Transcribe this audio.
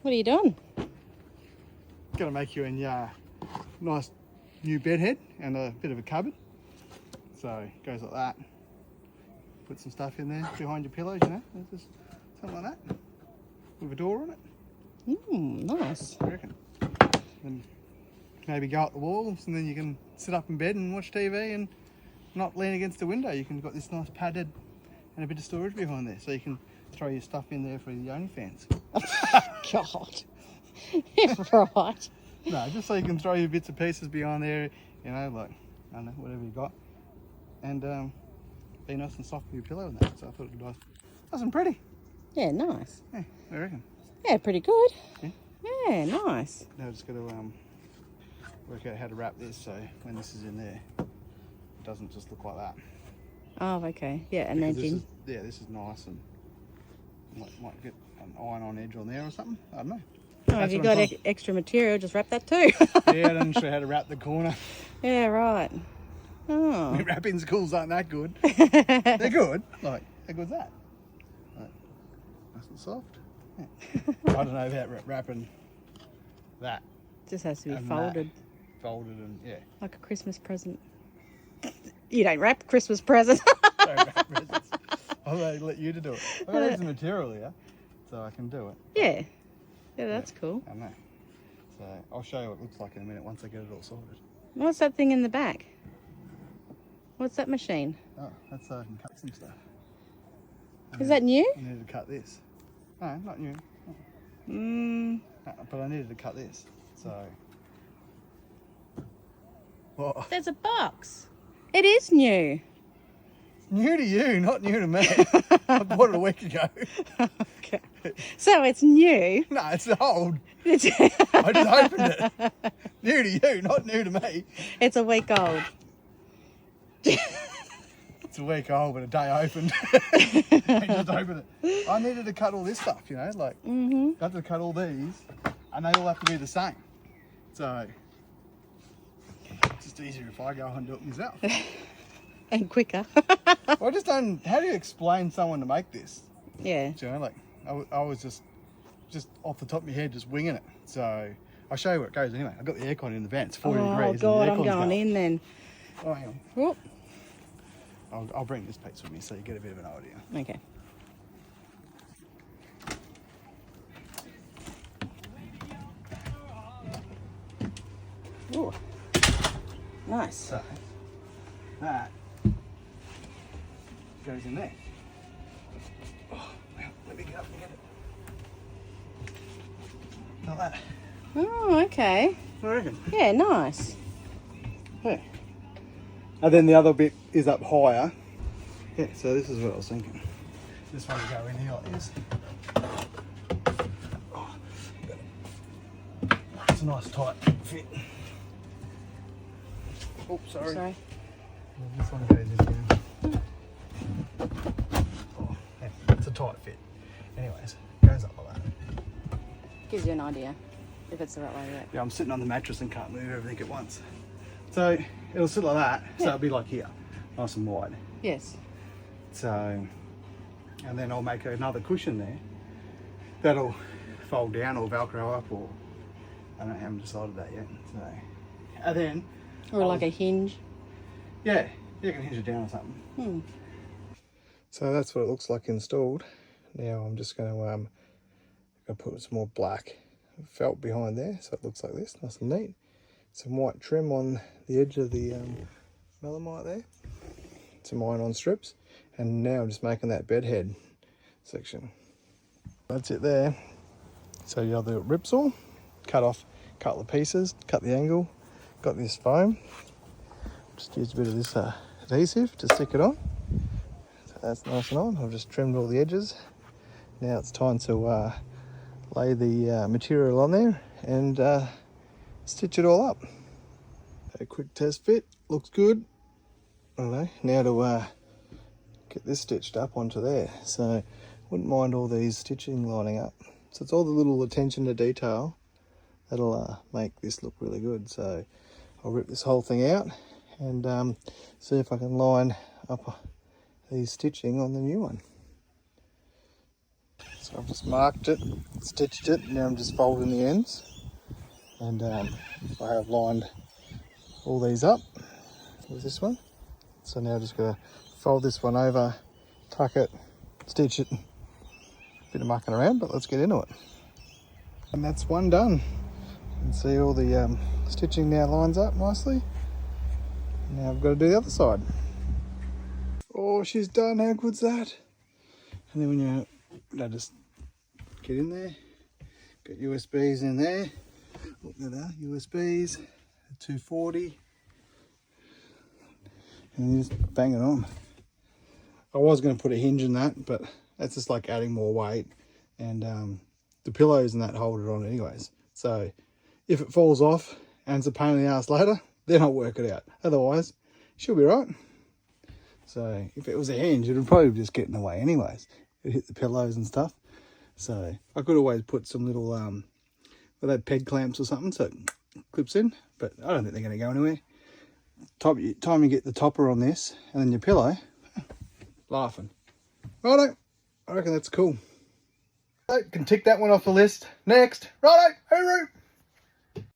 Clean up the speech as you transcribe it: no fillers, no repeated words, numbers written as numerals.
What are you doing? Gonna make you a nice new bed head and a bit of a cupboard. So it goes like that. Put some stuff in there behind your pillows, you know, just something like that, with a door on it. Nice. I reckon. And maybe go up the walls, and then you can sit up in bed and watch TV and not lean against the window. You can got this nice padded and a bit of storage behind there, so you can throw your stuff in there for the OnlyFans. God. Right. No, just so you can throw your bits and pieces behind there, you know, like, I don't know, whatever you got. And be nice and soft with your pillow and that. So I thought it was nice and pretty. Yeah, nice. Yeah, I reckon. Yeah, pretty good. Yeah. Yeah, nice. Now I just got to work out how to wrap this so when this is in there, it doesn't just look like that. Oh, okay. Yeah, and then this is nice and might get an iron-on edge on there or something. I don't know. Oh, if you got extra material, just wrap that too. Yeah, I'm not sure how to wrap the corner. Yeah, right. Oh. Wrapping schools aren't that good. They're good. Like, how good's that? Like, nice and soft. Yeah. I don't know about wrapping that. Just has to be folded. Folded and, yeah. Like a Christmas present. You don't wrap Christmas presents. Don't wrap presents. I'll let you to do it. I've got some material here, so I can do it. Yeah. Yeah, that's cool. I know. So I'll show you what it looks like in a minute once I get it all sorted. What's that thing in the back? What's that machine? Oh, that's so I can cut some stuff. Is that new? I needed to cut this. No, not new. No. But I needed to cut this. So. Whoa. There's a box. It is new. New to you, not new to me. I bought it a week ago. Okay. So it's new. No, it's old. I just opened it. New to you, not new to me. It's a week old. It's a week old, but a day opened. I just opened it. I needed to cut all this stuff, you know, like I had to cut all these, and they all have to be the same. So it's just easier if I go and do it myself. And quicker. I just don't. How do you explain someone to make this? Yeah. Do you know, like I was just off the top of my head, just winging it. So I'll show you where it goes anyway. I've got the aircon in the van. It's 40 degrees. Oh God, and the I'm going in then. Oh, hang on. Whoop. I'll bring this piece with me so you get a bit of an idea. Okay. Ooh. Nice. So that goes in there. Oh, well, let me get up and get it. Like that. Oh, okay. I reckon. Yeah, nice. Yeah. And then the other bit is up higher. Yeah, so this is what I was thinking. This one will go in here like this. Oh, it's a nice tight fit. Oh, sorry. Sorry. And this one goes in here. Oh, yeah, it's a tight fit. Anyways, it goes up like that. Gives you an idea if it's the right way to do it. Yeah, I'm sitting on the mattress and can't move everything at once. So it'll sit like that. So it'll be like here, nice and wide. Yes. So, and then I'll make another cushion there that'll fold down or Velcro up, or I haven't decided that yet. So, and then Or like a hinge. yeah, you can hinge it down or something. So that's what it looks like installed. Now I'm just going to put some more black felt behind there, so it looks like this, nice and neat. Some white trim on the edge of the melamite there. Some iron-on strips, and now I'm just making that bed head section. That's it there. So you have the rip saw, cut off a couple of pieces, cut the angle, got this foam. Just used a bit of this adhesive to stick it on. So that's nice and on. I've just trimmed all the edges. Now it's time to lay the material on there and stitch it all up. A quick test fit, looks good. I don't know, now to get this stitched up onto there. So wouldn't mind all these stitching lining up. So it's all the little attention to detail that'll make this look really good. So I'll rip this whole thing out and see if I can line up these stitching on the new one. So I've just marked it, stitched it, now I'm just folding the ends. And I have lined all these up with this one. So now I'm just going to fold this one over, tuck it, stitch it. Bit of mucking around, but let's get into it. And that's one done. You can see all the stitching now lines up nicely. Now I've got to do the other side. Oh, she's done. How good's that? And then when you just get in there, got USBs in there. Look at that, USBs, 240. And you just bang it on. I was going to put a hinge in that, but that's just like adding more weight. And the pillows and that hold it on anyways. So if it falls off and it's a pain in the ass later, then I'll work it out. Otherwise, she'll be right. So if it was a hinge, it would probably just get in the way anyways. It'd hit the pillows and stuff. So I could always put some little, well, they peg clamps or something so it clips in, but I don't think they're going to go anywhere. Time you get the topper on this and then your pillow, laughing. Righto, I reckon that's cool. Right, can tick that one off the list. Next, righto, hooroo!